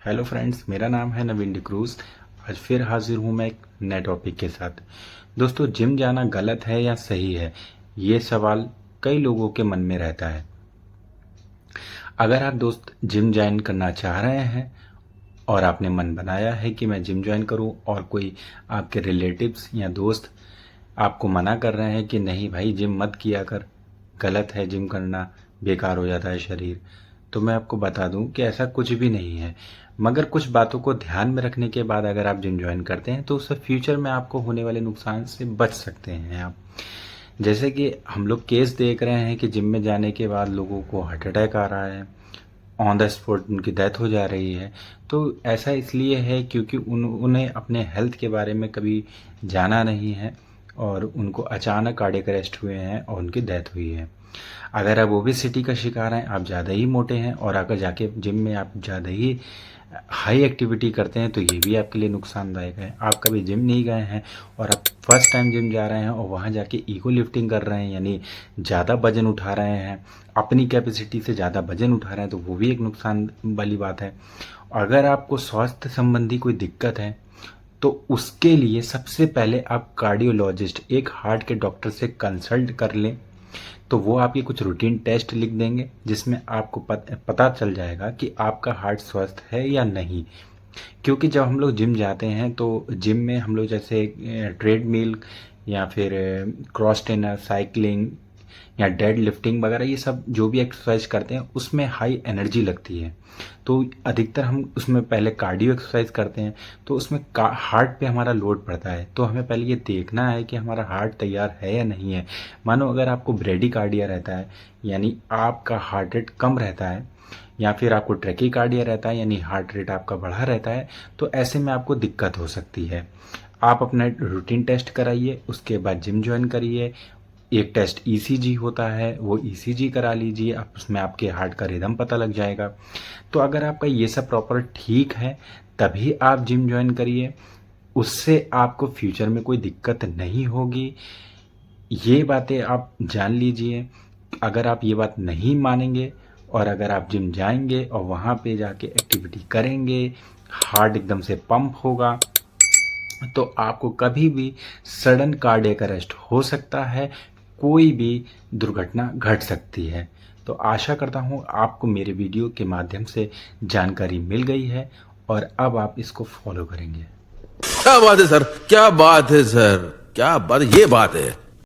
Hello friends, मेरा नाम है नवीन डिक्रूज। आज फिर हाजिर हूँ मैं एक नए टॉपिक के साथ। दोस्तों, जिम जाना गलत है या सही है, ये सवाल कई लोगों के मन में रहता है। अगर आप दोस्त जिम ज्वाइन करना चाह रहे हैं और आपने मन बनाया है कि मैं जिम ज्वाइन करूं और कोई आपके रिलेटिव्स या दोस्त आपको मना कर रहे हैं कि नहीं भाई जिम मत किया कर, गलत है जिम करना, बेकार हो जाता है शरीर, तो मैं आपको बता दूं कि ऐसा कुछ भी नहीं है। मगर कुछ बातों को ध्यान में रखने के बाद अगर आप जिम ज्वाइन करते हैं तो उससे फ्यूचर में आपको होने वाले नुकसान से बच सकते हैं आप। जैसे कि हम लोग केस देख रहे हैं कि जिम में जाने के बाद लोगों को हार्ट अटैक आ रहा है, ऑन द स्पॉट उनकी डेथ हो जा रही है। तो ऐसा इसलिए है क्योंकि उन्हें अपने हेल्थ के बारे में कभी जाना नहीं है और उनको अचानक कार्डियक अरेस्ट हुए हैं और उनकी डेथ हुई है। अगर आप ओबेसिटी का शिकार हैं, आप ज़्यादा ही मोटे हैं और अगर जाके जिम में आप ज़्यादा ही हाई एक्टिविटी करते हैं तो ये भी आपके लिए नुकसानदायक है। आप कभी जिम नहीं गए हैं और आप फर्स्ट टाइम जिम जा रहे हैं और वहाँ जाके ईगो लिफ्टिंग कर रहे हैं, यानी ज़्यादा वजन उठा रहे हैं, अपनी कैपेसिटी से ज़्यादा वजन उठा रहे हैं, तो वो भी एक नुकसान वाली बात है। अगर आपको स्वास्थ्य संबंधी कोई दिक्कत है तो उसके लिए सबसे पहले आप कार्डियोलॉजिस्ट, एक हार्ट के डॉक्टर से कंसल्ट कर लें। तो वो आपके कुछ रूटीन टेस्ट लिख देंगे जिसमें आपको पता चल जाएगा कि आपका हार्ट स्वस्थ है या नहीं। क्योंकि जब हम लोग जिम जाते हैं तो जिम में हम लोग जैसे ट्रेडमिल या फिर क्रॉस ट्रेनर, साइकिलिंग या डेड लिफ्टिंग वगैरह, ये सब जो भी एक्सरसाइज करते हैं उसमें हाई एनर्जी लगती है। तो अधिकतर हम उसमें पहले कार्डियो एक्सरसाइज करते हैं तो उसमें हार्ट पे हमारा लोड पड़ता है। तो हमें पहले ये देखना है कि हमारा हार्ट तैयार है या नहीं है। मानो अगर आपको ब्रेडिकार्डिया रहता है, यानी आपका हार्ट रेट कम रहता है, या फिर आपको ट्रैकीकार्डिया रहता है यानी हार्ट रेट आपका बढ़ा रहता है, तो ऐसे में आपको दिक्कत हो सकती है। आप अपना रूटीन टेस्ट कराइए, उसके बाद जिम ज्वाइन करिए। एक टेस्ट ईसीजी होता है, वो ईसीजी करा लीजिए, आप उसमें आपके हार्ट का रिदम पता लग जाएगा। तो अगर आपका ये सब प्रॉपर ठीक है तभी आप जिम ज्वाइन करिए, उससे आपको फ्यूचर में कोई दिक्कत नहीं होगी। ये बातें आप जान लीजिए। अगर आप ये बात नहीं मानेंगे और अगर आप जिम जाएंगे और वहाँ पे जाके एक्टिविटी करेंगे, हार्ट एकदम से पंप होगा, तो आपको कभी भी सडन कार्डियक अरेस्ट हो सकता है, कोई भी दुर्घटना घट सकती है। तो आशा करता हूँ आपको मेरे वीडियो के माध्यम से जानकारी मिल गई है और अब आप इसको फॉलो करेंगे। क्या बात है सर, क्या बात है सर, क्या बात, ये बात है।